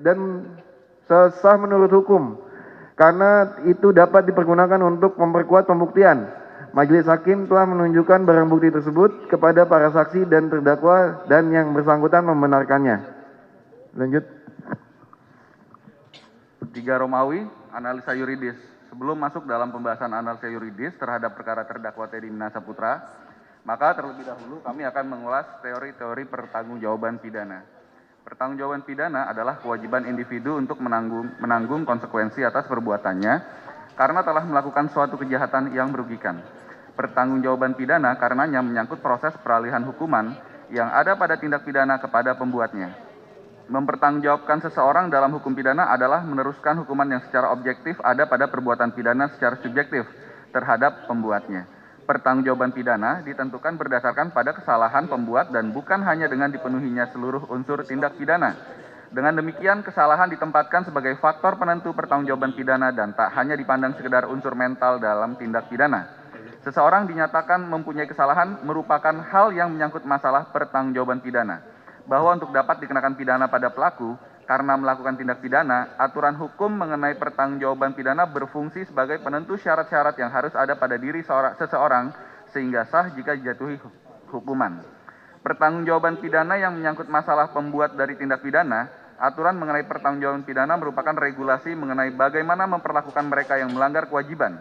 dan sesah menurut hukum, karena itu dapat dipergunakan untuk memperkuat pembuktian. Majelis Hakim telah menunjukkan barang bukti tersebut kepada para saksi dan terdakwa dan yang bersangkutan membenarkannya. Lanjut. 3 Romawi, analisa yuridis. Sebelum masuk dalam pembahasan analisa yuridis terhadap perkara terdakwa Teddy Minasaputra, maka terlebih dahulu kami akan mengulas teori-teori pertanggungjawaban pidana. Pertanggungjawaban pidana adalah kewajiban individu untuk menanggung konsekuensi atas perbuatannya karena telah melakukan suatu kejahatan yang merugikan. Pertanggungjawaban pidana karenanya menyangkut proses peralihan hukuman yang ada pada tindak pidana kepada pembuatnya. Mempertanggungjawabkan seseorang dalam hukum pidana adalah meneruskan hukuman yang secara objektif ada pada perbuatan pidana secara subjektif terhadap pembuatnya. Pertanggungjawaban pidana ditentukan berdasarkan pada kesalahan pembuat dan bukan hanya dengan dipenuhinya seluruh unsur tindak pidana. Dengan demikian, kesalahan ditempatkan sebagai faktor penentu pertanggungjawaban pidana dan tak hanya dipandang sekedar unsur mental dalam tindak pidana. Seseorang dinyatakan mempunyai kesalahan merupakan hal yang menyangkut masalah pertanggungjawaban pidana. Bahwa untuk dapat dikenakan pidana pada pelaku karena melakukan tindak pidana, aturan hukum mengenai pertanggungjawaban pidana berfungsi sebagai penentu syarat-syarat yang harus ada pada diri seseorang sehingga sah jika dijatuhi hukuman. Pertanggungjawaban pidana yang menyangkut masalah pembuat dari tindak pidana, aturan mengenai pertanggungjawaban pidana merupakan regulasi mengenai bagaimana memperlakukan mereka yang melanggar kewajiban.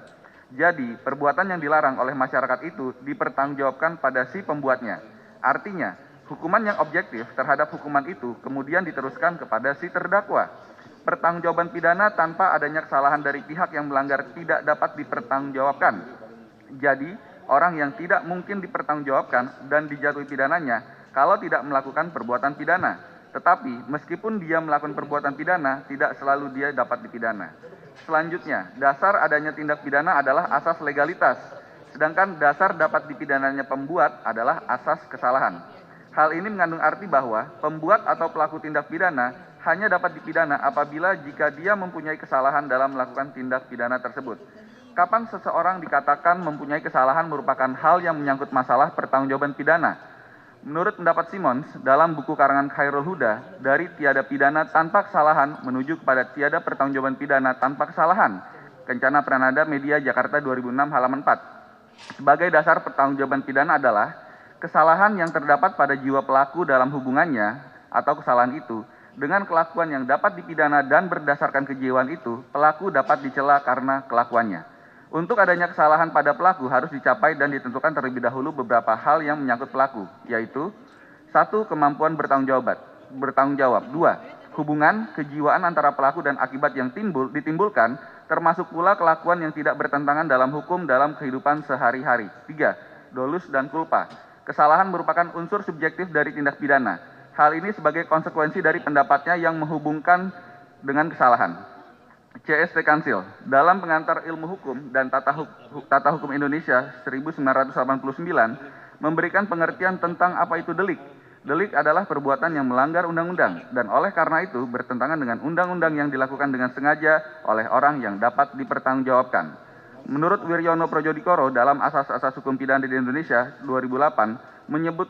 Jadi, perbuatan yang dilarang oleh masyarakat itu dipertanggungjawabkan pada si pembuatnya. Artinya, hukuman yang objektif terhadap hukuman itu kemudian diteruskan kepada si terdakwa. Pertanggungjawaban pidana tanpa adanya kesalahan dari pihak yang melanggar tidak dapat dipertanggungjawabkan. Jadi, orang yang tidak mungkin dipertanggungjawabkan dan dijatuhi pidananya kalau tidak melakukan perbuatan pidana. Tetapi, meskipun dia melakukan perbuatan pidana, tidak selalu dia dapat dipidana. Selanjutnya, dasar adanya tindak pidana adalah asas legalitas, sedangkan dasar dapat dipidananya pembuat adalah asas kesalahan. Hal ini mengandung arti bahwa pembuat atau pelaku tindak pidana hanya dapat dipidana apabila jika dia mempunyai kesalahan dalam melakukan tindak pidana tersebut. Kapan seseorang dikatakan mempunyai kesalahan merupakan hal yang menyangkut masalah pertanggungjawaban pidana. Menurut pendapat Simons, dalam buku karangan Khairul Huda, dari tiada pidana tanpa kesalahan menuju kepada tiada pertanggungjawaban pidana tanpa kesalahan. Kencana Pranada Media Jakarta 2006 halaman 4. Sebagai dasar pertanggungjawaban pidana adalah kesalahan yang terdapat pada jiwa pelaku dalam hubungannya atau kesalahan itu dengan kelakuan yang dapat dipidana dan berdasarkan kejiwaan itu, pelaku dapat dicela karena kelakuannya. Untuk adanya kesalahan pada pelaku harus dicapai dan ditentukan terlebih dahulu beberapa hal yang menyangkut pelaku, yaitu 1. Kemampuan bertanggung jawab. 2. Hubungan, kejiwaan antara pelaku dan akibat yang ditimbulkan, termasuk pula kelakuan yang tidak bertentangan dalam hukum dalam kehidupan sehari-hari. 3. Dolus dan culpa. Kesalahan merupakan unsur subjektif dari tindak pidana. Hal ini sebagai konsekuensi dari pendapatnya yang menghubungkan dengan kesalahan. CST Kansil, dalam pengantar ilmu hukum dan tata hukum Indonesia 1989, memberikan pengertian tentang apa itu delik. Delik adalah perbuatan yang melanggar undang-undang, dan oleh karena itu bertentangan dengan undang-undang yang dilakukan dengan sengaja oleh orang yang dapat dipertanggungjawabkan. Menurut Wiryono Projodikoro dalam Asas-asas Hukum Pidana di Indonesia 2008 menyebut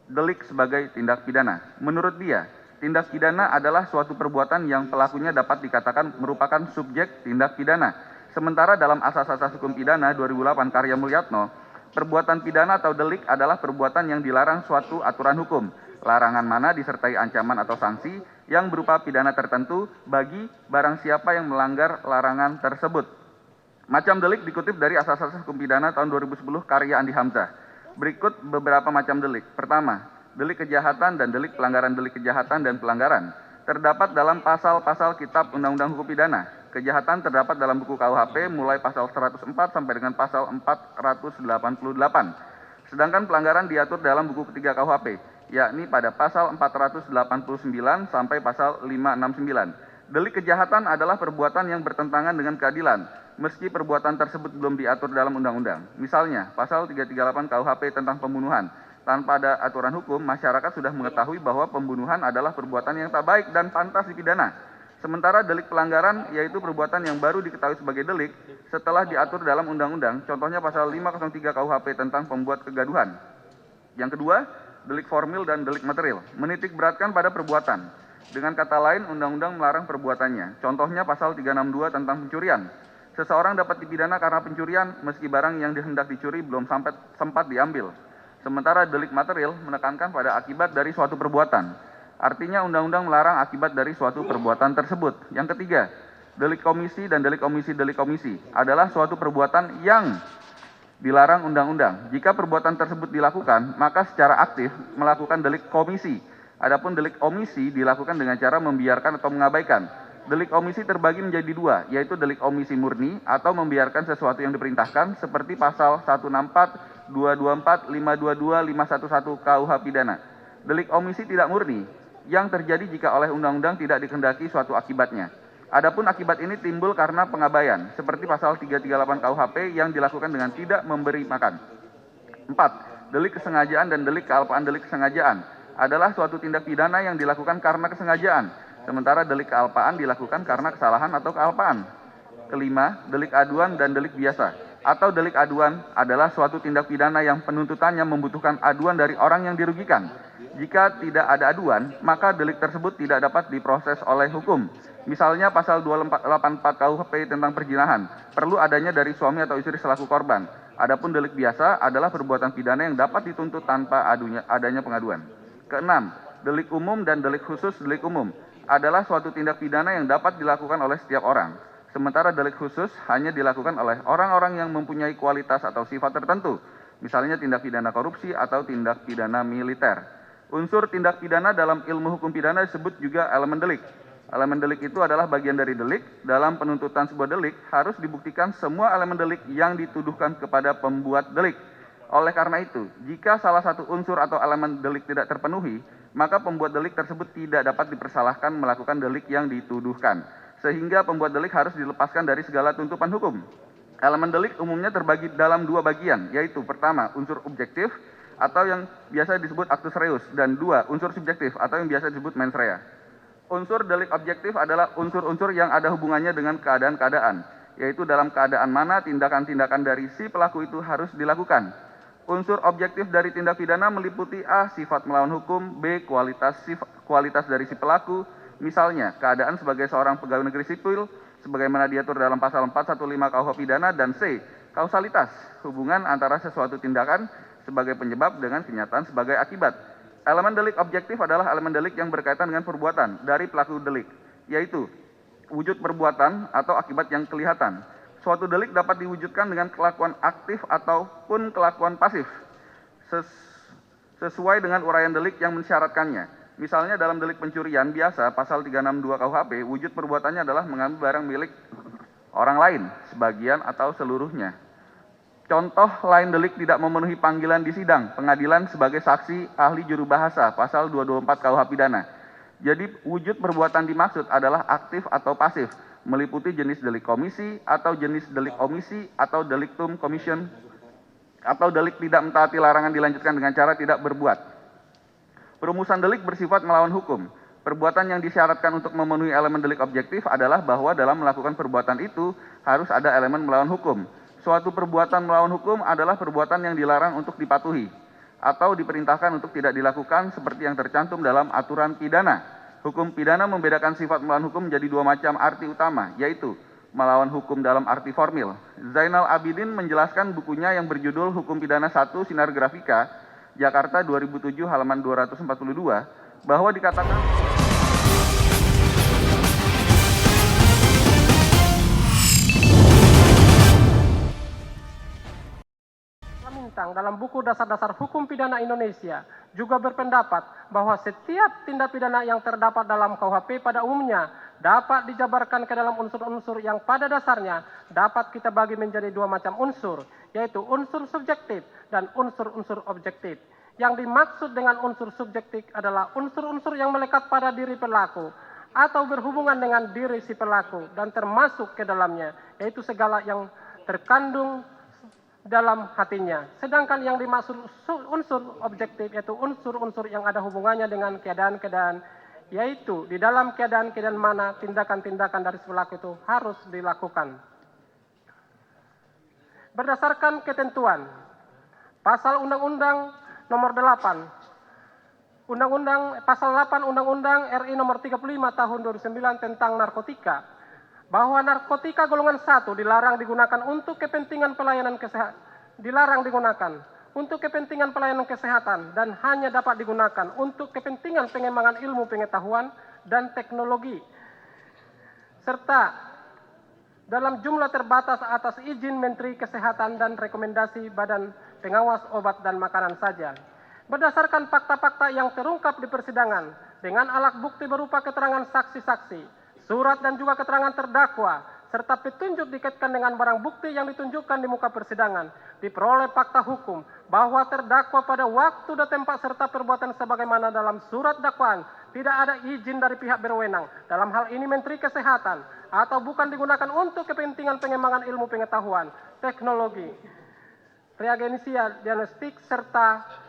delik sebagai tindak pidana. Menurut dia, tindak pidana adalah suatu perbuatan yang pelakunya dapat dikatakan merupakan subjek tindak pidana. Sementara dalam Asas-asas Hukum Pidana 2008 karya Mulyatno, perbuatan pidana atau delik adalah perbuatan yang dilarang suatu aturan hukum. Larangan mana disertai ancaman atau sanksi yang berupa pidana tertentu bagi barang siapa yang melanggar larangan tersebut. Macam delik dikutip dari Asas-asas Hukum Pidana tahun 2010 karya Andi Hamzah. Berikut beberapa macam delik. Pertama, delik kejahatan dan delik pelanggaran delik kejahatan dan pelanggaran. Terdapat dalam pasal-pasal Kitab Undang-Undang Hukum Pidana. Kejahatan terdapat dalam buku KUHP mulai pasal 104 sampai dengan pasal 488. Sedangkan pelanggaran diatur dalam buku ketiga KUHP, yakni pada pasal 489 sampai pasal 569. Delik kejahatan adalah perbuatan yang bertentangan dengan keadilan, meski perbuatan tersebut belum diatur dalam undang-undang. Misalnya, pasal 338 KUHP tentang pembunuhan. Tanpa ada aturan hukum, masyarakat sudah mengetahui bahwa pembunuhan adalah perbuatan yang tak baik dan pantas dipidana. Sementara delik pelanggaran yaitu perbuatan yang baru diketahui sebagai delik setelah diatur dalam undang-undang, contohnya pasal 503 KUHP tentang pembuat kegaduhan. Yang kedua, delik formil dan delik material, menitik beratkan pada perbuatan. Dengan kata lain, undang-undang melarang perbuatannya. Contohnya pasal 362 tentang pencurian. Seseorang dapat dipidana karena pencurian meski barang yang hendak dicuri belum sempat diambil. Sementara delik material menekankan pada akibat dari suatu perbuatan. Artinya undang-undang melarang akibat dari suatu perbuatan tersebut. Yang ketiga, delik komisi dan delik komisi adalah suatu perbuatan yang dilarang undang-undang. Jika perbuatan tersebut dilakukan, maka secara aktif melakukan delik komisi. Adapun delik omisi dilakukan dengan cara membiarkan atau mengabaikan. Delik omisi terbagi menjadi dua, yaitu delik omisi murni atau membiarkan sesuatu yang diperintahkan seperti pasal 164, 224, 522, 511 KUH pidana. Delik omisi tidak murni yang terjadi jika oleh undang-undang tidak dikehendaki suatu akibatnya. Adapun akibat ini timbul karena pengabaian, seperti pasal 338 KUHP yang dilakukan dengan tidak memberi makan. 4. Delik kesengajaan dan delik kealpaan. Delik kesengajaan adalah suatu tindak pidana yang dilakukan karena kesengajaan, sementara delik kealpaan dilakukan karena kesalahan atau kealpaan. Kelima, delik aduan dan delik biasa atau delik aduan adalah suatu tindak pidana yang penuntutannya membutuhkan aduan dari orang yang dirugikan. Jika tidak ada aduan, maka delik tersebut tidak dapat diproses oleh hukum. Misalnya pasal 284 KUHP tentang perzinahan, perlu adanya dari suami atau istri selaku korban. Adapun delik biasa adalah perbuatan pidana yang dapat dituntut tanpa adanya pengaduan. Keenam, delik umum dan delik khusus. Delik umum adalah suatu tindak pidana yang dapat dilakukan oleh setiap orang. Sementara delik khusus hanya dilakukan oleh orang-orang yang mempunyai kualitas atau sifat tertentu. Misalnya tindak pidana korupsi atau tindak pidana militer. Unsur tindak pidana dalam ilmu hukum pidana disebut juga elemen delik. Elemen delik itu adalah bagian dari delik. Dalam penuntutan sebuah delik harus dibuktikan semua elemen delik yang dituduhkan kepada pembuat delik. Oleh karena itu, jika salah satu unsur atau elemen delik tidak terpenuhi, maka pembuat delik tersebut tidak dapat dipersalahkan melakukan delik yang dituduhkan. Sehingga pembuat delik harus dilepaskan dari segala tuntutan hukum. Elemen delik umumnya terbagi dalam dua bagian, yaitu pertama, unsur objektif atau yang biasa disebut actus reus, dan dua, unsur subjektif atau yang biasa disebut mens rea. Unsur delik objektif adalah unsur-unsur yang ada hubungannya dengan keadaan-keadaan, yaitu dalam keadaan mana tindakan-tindakan dari si pelaku itu harus dilakukan. Unsur objektif dari tindak pidana meliputi A. Sifat melawan hukum, B. Kualitas dari si pelaku, misalnya keadaan sebagai seorang pegawai negeri sipil, sebagaimana diatur dalam pasal 415 KUH pidana, dan C. Kausalitas, hubungan antara sesuatu tindakan sebagai penyebab dengan kenyataan sebagai akibat. Elemen delik objektif adalah elemen delik yang berkaitan dengan perbuatan dari pelaku delik, yaitu wujud perbuatan atau akibat yang kelihatan. Suatu delik dapat diwujudkan dengan kelakuan aktif ataupun kelakuan pasif, sesuai dengan uraian delik yang mensyaratkannya. Misalnya dalam delik pencurian biasa, pasal 362 KUHP, wujud perbuatannya adalah mengambil barang milik orang lain, sebagian atau seluruhnya. Contoh lain delik tidak memenuhi panggilan di sidang pengadilan sebagai saksi ahli juru bahasa, pasal 224 KUH pidana. Jadi wujud perbuatan dimaksud adalah aktif atau pasif, meliputi jenis delik komisi atau jenis delik omisi atau delictum commission atau delik tidak mentaati larangan dilanjutkan dengan cara tidak berbuat. Perumusan delik bersifat melawan hukum. Perbuatan yang disyaratkan untuk memenuhi elemen delik objektif adalah bahwa dalam melakukan perbuatan itu harus ada elemen melawan hukum. Suatu perbuatan melawan hukum adalah perbuatan yang dilarang untuk dipatuhi atau diperintahkan untuk tidak dilakukan seperti yang tercantum dalam aturan pidana. Hukum pidana membedakan sifat melawan hukum menjadi dua macam arti utama, yaitu melawan hukum dalam arti formil. Zainal Abidin menjelaskan bukunya yang berjudul Hukum Pidana 1 Sinar Grafika, Jakarta 2007 halaman 242, bahwa dikatakan dalam buku Dasar-Dasar Hukum Pidana Indonesia juga berpendapat bahwa setiap tindak pidana yang terdapat dalam KUHP pada umumnya dapat dijabarkan ke dalam unsur-unsur yang pada dasarnya dapat kita bagi menjadi dua macam unsur, yaitu unsur subjektif dan unsur-unsur objektif. Yang dimaksud dengan unsur subjektif adalah unsur-unsur yang melekat pada diri pelaku atau berhubungan dengan diri si pelaku dan termasuk ke dalamnya, yaitu segala yang terkandung dalam hatinya. Sedangkan yang dimaksud unsur objektif yaitu unsur-unsur yang ada hubungannya dengan keadaan-keadaan, yaitu di dalam keadaan-keadaan mana tindakan-tindakan dari si pelaku itu harus dilakukan. Berdasarkan ketentuan Pasal Undang-Undang Nomor 8 Pasal 8 Undang-Undang RI Nomor 35 Tahun 2009 tentang narkotika, bahwa narkotika golongan 1 dilarang digunakan untuk kepentingan pelayanan kesehatan dan hanya dapat digunakan untuk kepentingan pengembangan ilmu pengetahuan dan teknologi, serta dalam jumlah terbatas atas izin Menteri Kesehatan dan rekomendasi Badan Pengawas Obat dan Makanan saja. Berdasarkan fakta-fakta yang terungkap di persidangan dengan alat bukti berupa keterangan saksi-saksi, surat dan juga keterangan terdakwa, serta petunjuk dikaitkan dengan barang bukti yang ditunjukkan di muka persidangan, diperoleh fakta hukum bahwa terdakwa pada waktu dan tempat serta perbuatan sebagaimana dalam surat dakwaan tidak ada izin dari pihak berwenang, dalam hal ini Menteri Kesehatan, atau bukan digunakan untuk kepentingan pengembangan ilmu pengetahuan, teknologi, reagensia diagnostik, serta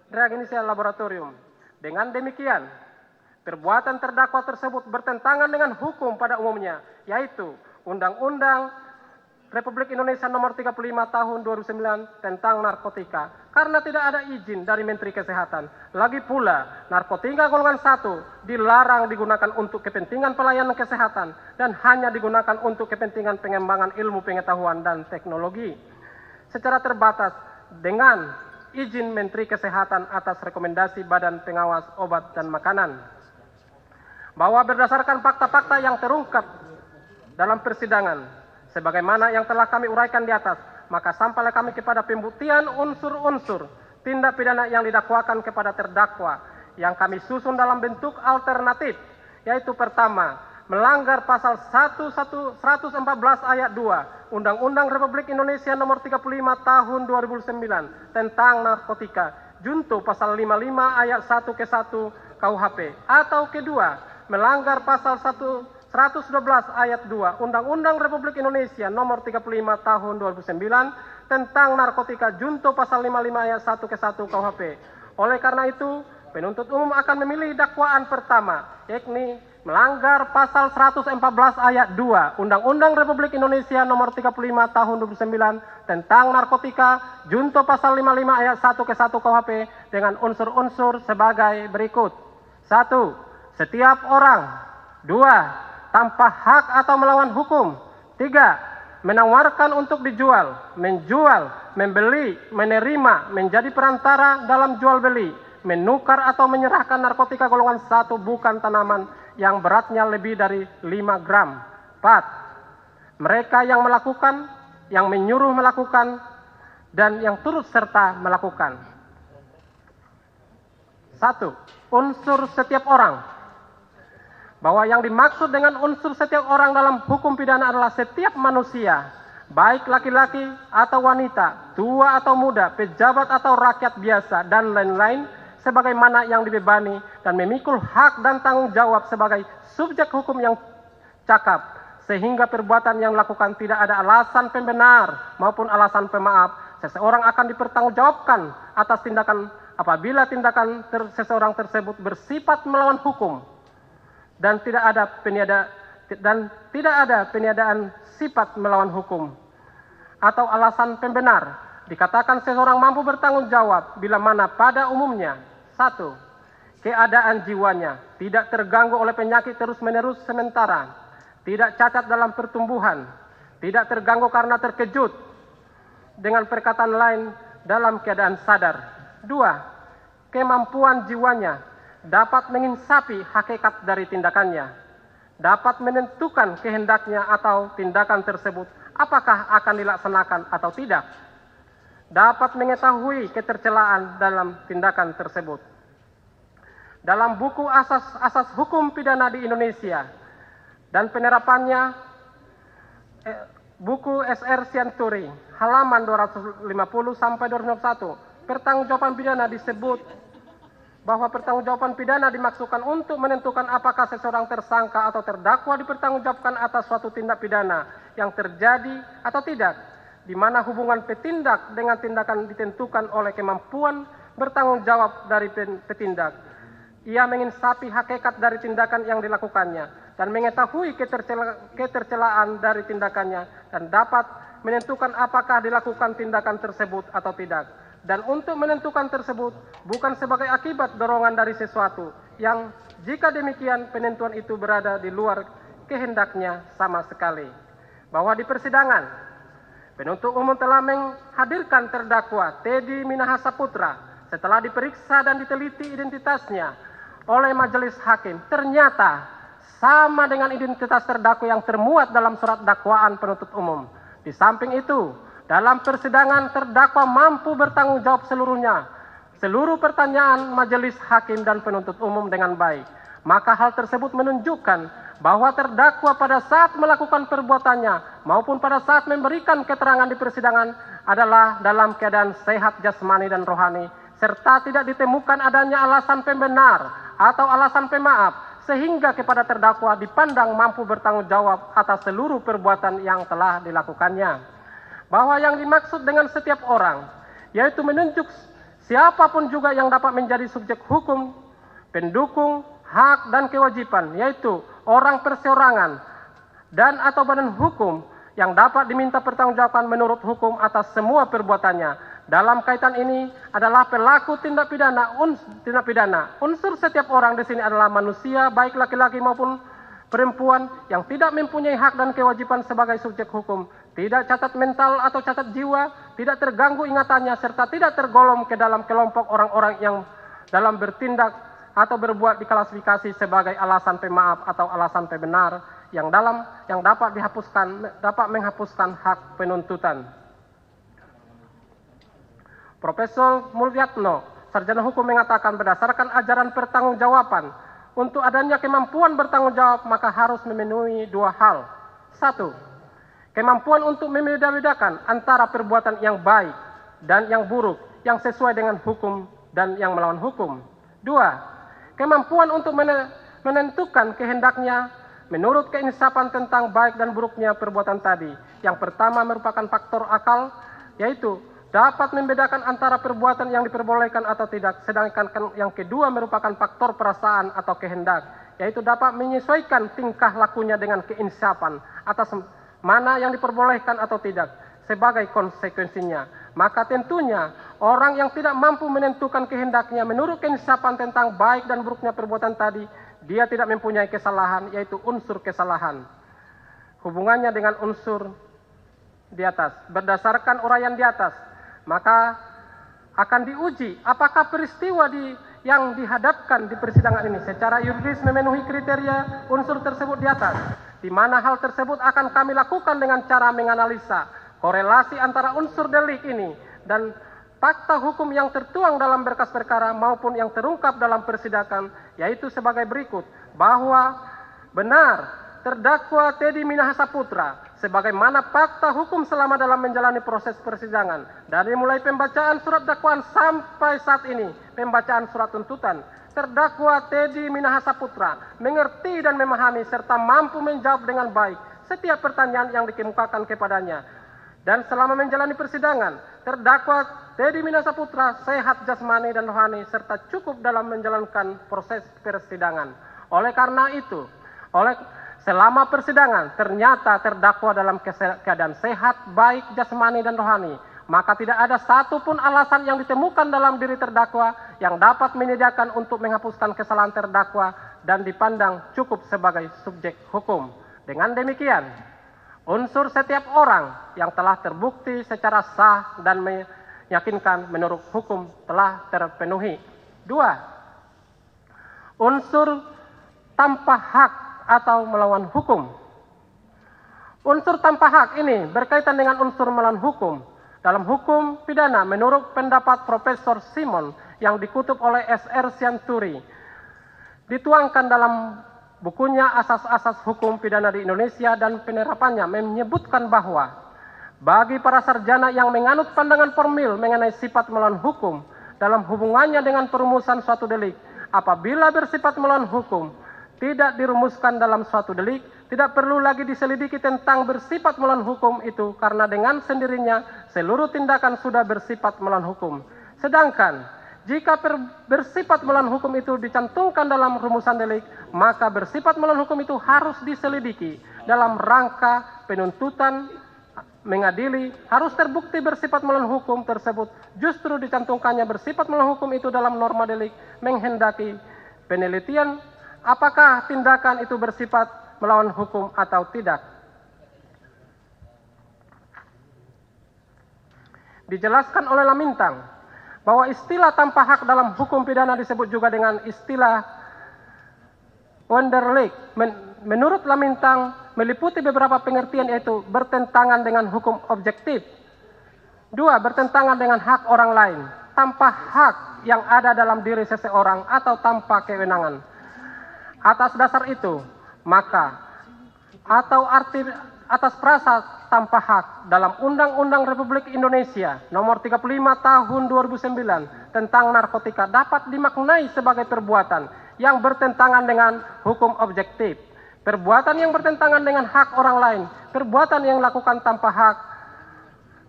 reagensia laboratorium. Dengan demikian, perbuatan terdakwa tersebut bertentangan dengan hukum pada umumnya, yaitu Undang-Undang Republik Indonesia Nomor 35 Tahun 2009 tentang narkotika, karena tidak ada izin dari Menteri Kesehatan. Lagi pula, narkotika golongan 1 dilarang digunakan untuk kepentingan pelayanan kesehatan dan hanya digunakan untuk kepentingan pengembangan ilmu pengetahuan dan teknologi secara terbatas dengan izin Menteri Kesehatan atas rekomendasi Badan Pengawas Obat dan Makanan. Bahwa berdasarkan fakta-fakta yang terungkap dalam persidangan, sebagaimana yang telah kami uraikan di atas, maka sampailah kami kepada pembuktian unsur-unsur tindak pidana yang didakwakan kepada terdakwa, yang kami susun dalam bentuk alternatif, yaitu pertama, melanggar pasal 114 ayat 2 Undang-Undang Republik Indonesia Nomor 35 Tahun 2009 tentang narkotika, junto pasal 55 ayat 1 ke 1 KUHP, atau kedua, melanggar pasal 112 ayat 2 Undang-Undang Republik Indonesia Nomor 35 Tahun 2009 tentang narkotika, junto pasal 55 ayat 1 ke 1 KUHP. Oleh karena itu, penuntut umum akan memilih dakwaan pertama, yakni melanggar pasal 114 ayat 2 Undang-Undang Republik Indonesia Nomor 35 Tahun 2009 tentang narkotika, junto pasal 55 ayat 1 ke 1 KUHP dengan unsur-unsur sebagai berikut. 1. Setiap orang. 2. Tanpa hak atau melawan hukum. 3. Menawarkan untuk dijual, menjual, membeli, menerima, menjadi perantara dalam jual beli, menukar atau menyerahkan narkotika golongan 1 bukan tanaman yang beratnya lebih dari 5 gram. 4. Mereka yang melakukan, yang menyuruh melakukan, dan yang turut serta melakukan. 1. Unsur setiap orang. Bahwa yang dimaksud dengan unsur setiap orang dalam hukum pidana adalah setiap manusia, baik laki-laki atau wanita, tua atau muda, pejabat atau rakyat biasa, dan lain-lain, sebagaimana yang dibebani dan memikul hak dan tanggung jawab sebagai subjek hukum yang cakap, sehingga perbuatan yang dilakukan tidak ada alasan pembenar maupun alasan pemaaf. Seseorang akan dipertanggungjawabkan atas tindakan apabila tindakan seseorang tersebut bersifat melawan hukum dan tidak ada peniadaan sifat melawan hukum atau alasan pembenar. Dikatakan seseorang mampu bertanggung jawab bila mana pada umumnya: 1. Keadaan jiwanya tidak terganggu oleh penyakit terus-menerus sementara, tidak cacat dalam pertumbuhan, tidak terganggu karena terkejut dengan perkataan lain dalam keadaan sadar. 2. Kemampuan jiwanya dapat menginsapi hakikat dari tindakannya, dapat menentukan kehendaknya atau tindakan tersebut apakah akan dilaksanakan atau tidak, dapat mengetahui ketercelaan dalam tindakan tersebut. Dalam buku asas hukum pidana di Indonesia dan penerapannya, buku SR Sianturi, halaman 250 sampai 251, pertanggungjawaban pidana disebut bahwa pertanggungjawaban pidana dimaksudkan untuk menentukan apakah seseorang tersangka atau terdakwa dipertanggungjawabkan atas suatu tindak pidana yang terjadi atau tidak, di mana hubungan petindak dengan tindakan ditentukan oleh kemampuan bertanggung jawab dari petindak. Ia menginsapi hakikat dari tindakan yang dilakukannya dan mengetahui ketercelaan dari tindakannya dan dapat menentukan apakah dilakukan tindakan tersebut atau tidak. dan untuk menentukan tersebut bukan sebagai akibat dorongan dari sesuatu yang jika demikian penentuan itu berada di luar kehendaknya sama sekali. Bahwa di persidangan, penuntut umum telah menghadirkan terdakwa Teddy Minahasa Putra setelah diperiksa dan diteliti identitasnya oleh majelis hakim. Ternyata sama dengan identitas terdakwa yang termuat dalam surat dakwaan penuntut umum. Di samping itu, dalam persidangan terdakwa mampu bertanggung jawab seluruh pertanyaan majelis hakim dan penuntut umum dengan baik. Maka hal tersebut menunjukkan bahwa terdakwa pada saat melakukan perbuatannya maupun pada saat memberikan keterangan di persidangan adalah dalam keadaan sehat jasmani dan rohani, serta tidak ditemukan adanya alasan pembenar atau alasan pemaaf, sehingga kepada terdakwa dipandang mampu bertanggung jawab atas seluruh perbuatan yang telah dilakukannya. Bahwa yang dimaksud dengan setiap orang, yaitu menunjuk siapapun juga yang dapat menjadi subjek hukum, pendukung, hak dan kewajiban, yaitu orang perseorangan dan atau badan hukum yang dapat diminta pertanggungjawaban menurut hukum atas semua perbuatannya. Dalam kaitan ini adalah pelaku tindak pidana. Unsur setiap orang di sini adalah manusia, baik laki-laki maupun perempuan, yang tidak mempunyai hak dan kewajiban sebagai subjek hukum, tidak cacat mental atau cacat jiwa, tidak terganggu ingatannya, serta tidak tergolong ke dalam kelompok orang-orang yang dalam bertindak atau berbuat diklasifikasi sebagai alasan pemaaf atau alasan pembenar yang dapat menghapuskan hak penuntutan. Profesor Mulyatno, sarjana hukum, mengatakan berdasarkan ajaran pertanggungjawaban, untuk adanya kemampuan bertanggung jawab maka harus memenuhi dua hal. 1. Kemampuan untuk membeda-bedakan antara perbuatan yang baik dan yang buruk, yang sesuai dengan hukum dan yang melawan hukum. 2. Kemampuan untuk menentukan kehendaknya menurut keinsafan tentang baik dan buruknya perbuatan tadi. Yang pertama merupakan faktor akal, yaitu dapat membedakan antara perbuatan yang diperbolehkan atau tidak. Sedangkan yang kedua merupakan faktor perasaan atau kehendak, yaitu dapat menyesuaikan tingkah lakunya dengan keinsafan atas mana yang diperbolehkan atau tidak sebagai konsekuensinya. Maka tentunya orang yang tidak mampu menentukan kehendaknya menurut keinsafan tentang baik dan buruknya perbuatan tadi, dia tidak mempunyai kesalahan, yaitu unsur kesalahan. Hubungannya dengan unsur di atas, berdasarkan uraian di atas, maka akan diuji apakah peristiwa yang dihadapkan di persidangan ini secara yuridis memenuhi kriteria unsur tersebut di atas, di mana hal tersebut akan kami lakukan dengan cara menganalisa korelasi antara unsur delik ini dan fakta hukum yang tertuang dalam berkas perkara maupun yang terungkap dalam persidangan, yaitu sebagai berikut. Bahwa benar terdakwa Teddy Minahasa Putra sebagaimana fakta hukum selama dalam menjalani proses persidangan, dari mulai pembacaan surat dakwaan sampai saat ini pembacaan surat tuntutan, terdakwa Teddy Minahasa Putra mengerti dan memahami serta mampu menjawab dengan baik setiap pertanyaan yang dikemukakan kepadanya. Dan selama menjalani persidangan, terdakwa Teddy Minahasa Putra sehat jasmani dan rohani serta cukup dalam menjalankan proses persidangan. Oleh karena itu, selama persidangan ternyata terdakwa dalam keadaan sehat, baik jasmani dan rohani, maka tidak ada satupun alasan yang ditemukan dalam diri terdakwa yang dapat menyediakan untuk menghapuskan kesalahan terdakwa dan dipandang cukup sebagai subjek hukum. Dengan demikian, unsur setiap orang yang telah terbukti secara sah dan meyakinkan menurut hukum telah terpenuhi. 2. Unsur tanpa hak atau melawan hukum. Unsur tanpa hak ini berkaitan dengan unsur melawan hukum. Dalam hukum pidana menurut pendapat Profesor Simon yang dikutip oleh S.R. Sianturi, dituangkan dalam bukunya Asas-Asas Hukum Pidana di Indonesia dan Penerapannya, menyebutkan bahwa bagi para sarjana yang menganut pandangan formil mengenai sifat melawan hukum dalam hubungannya dengan perumusan suatu delik, apabila bersifat melawan hukum tidak dirumuskan dalam suatu delik, tidak perlu lagi diselidiki tentang bersifat melawan hukum itu, karena dengan sendirinya seluruh tindakan sudah bersifat melawan hukum. Sedangkan jika bersifat melawan hukum itu dicantumkan dalam rumusan delik, maka bersifat melawan hukum itu harus diselidiki dalam rangka penuntutan mengadili harus terbukti bersifat melawan hukum tersebut, justru dicantumkannya bersifat melawan hukum itu dalam norma delik menghendaki penelitian apakah tindakan itu bersifat melawan hukum atau tidak. Dijelaskan oleh Lamintang bahwa istilah tanpa hak dalam hukum pidana disebut juga dengan istilah Wonderlic. Menurut Lamintang meliputi beberapa pengertian, yaitu bertentangan dengan hukum objektif. 2. Bertentangan dengan hak orang lain tanpa hak yang ada dalam diri seseorang atau tanpa kewenangan. Atas dasar itu, maka atau arti atas frasa tanpa hak dalam Undang-Undang Republik Indonesia Nomor 35 Tahun 2009 tentang narkotika dapat dimaknai sebagai perbuatan yang bertentangan dengan hukum objektif, perbuatan yang bertentangan dengan hak orang lain, perbuatan yang dilakukan tanpa hak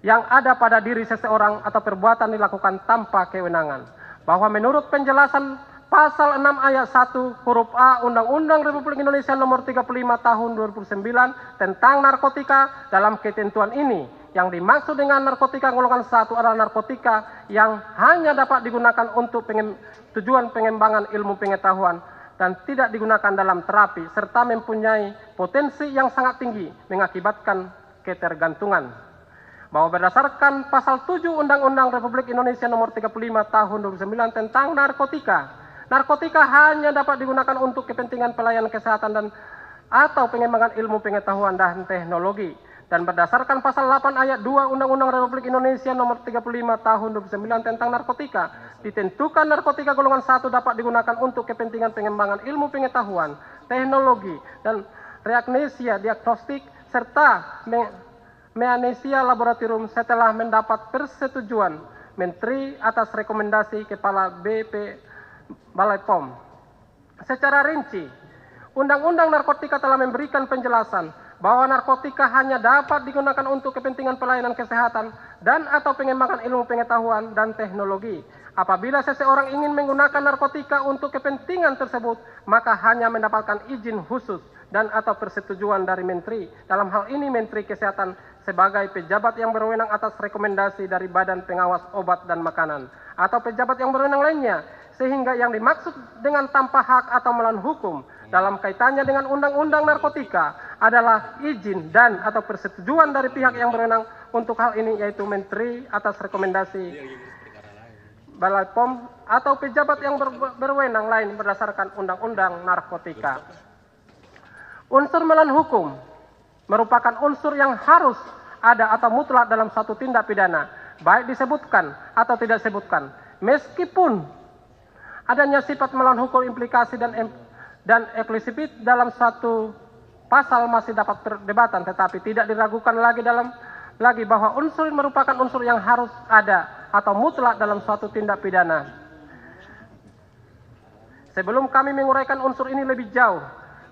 yang ada pada diri seseorang atau perbuatan dilakukan tanpa kewenangan. Bahwa menurut penjelasan Pasal 6 ayat 1 huruf A Undang-Undang Republik Indonesia Nomor 35 Tahun 2009 tentang narkotika, dalam ketentuan ini yang dimaksud dengan narkotika golongan 1 adalah narkotika yang hanya dapat digunakan untuk tujuan pengembangan ilmu pengetahuan dan tidak digunakan dalam terapi serta mempunyai potensi yang sangat tinggi mengakibatkan ketergantungan. Bahwa berdasarkan Pasal 7 Undang-Undang Republik Indonesia Nomor 35 Tahun 2009 tentang narkotika, narkotika hanya dapat digunakan untuk kepentingan pelayanan kesehatan dan atau pengembangan ilmu pengetahuan dan teknologi. Dan berdasarkan Pasal 8 ayat 2 Undang-Undang Republik Indonesia Nomor 35 Tahun 2009 tentang narkotika, ditentukan narkotika golongan 1 dapat digunakan untuk kepentingan pengembangan ilmu pengetahuan, teknologi, dan reagnesia diagnostik serta meanesia laboratorium setelah mendapat persetujuan Menteri atas rekomendasi Kepala Balai POM. Secara rinci, Undang-Undang Narkotika telah memberikan penjelasan bahwa narkotika hanya dapat digunakan untuk kepentingan pelayanan kesehatan dan atau pengembangan ilmu pengetahuan dan teknologi. Apabila seseorang ingin menggunakan narkotika untuk kepentingan tersebut, maka hanya mendapatkan izin khusus dan atau persetujuan dari Menteri. Dalam hal ini Menteri Kesehatan sebagai pejabat yang berwenang atas rekomendasi dari Badan Pengawas Obat dan Makanan atau pejabat yang berwenang lainnya, sehingga yang dimaksud dengan tanpa hak atau melawan hukum dalam kaitannya dengan undang-undang narkotika adalah izin dan atau persetujuan dari pihak yang berwenang untuk hal ini, yaitu Menteri atas rekomendasi Balai POM atau pejabat yang berwenang lain berdasarkan undang-undang narkotika. Unsur melawan hukum merupakan unsur yang harus ada atau mutlak dalam suatu tindak pidana, baik disebutkan atau tidak disebutkan. Meskipun adanya sifat melawan hukum implikasi dan eksplisif dalam satu pasal masih dapat perdebatan, tetapi tidak diragukan lagi bahwa unsur ini merupakan unsur yang harus ada atau mutlak dalam suatu tindak pidana. Sebelum kami menguraikan unsur ini lebih jauh,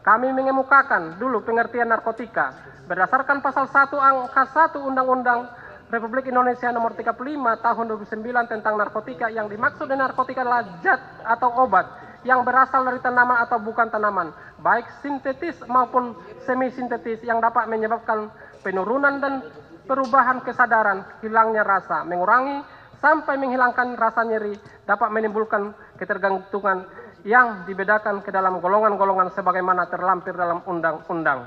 kami mengemukakan dulu pengertian narkotika berdasarkan Pasal 1 Angka 1 Undang-Undang Republik Indonesia Nomor 35 Tahun 2009 tentang narkotika. Yang dimaksud dengan narkotika adalah zat atau obat yang berasal dari tanaman atau bukan tanaman, baik sintetis maupun semi sintetis, yang dapat menyebabkan penurunan dan perubahan kesadaran, hilangnya rasa, mengurangi sampai menghilangkan rasa nyeri, dapat menimbulkan ketergantungan yang dibedakan ke dalam golongan-golongan sebagaimana terlampir dalam undang-undang.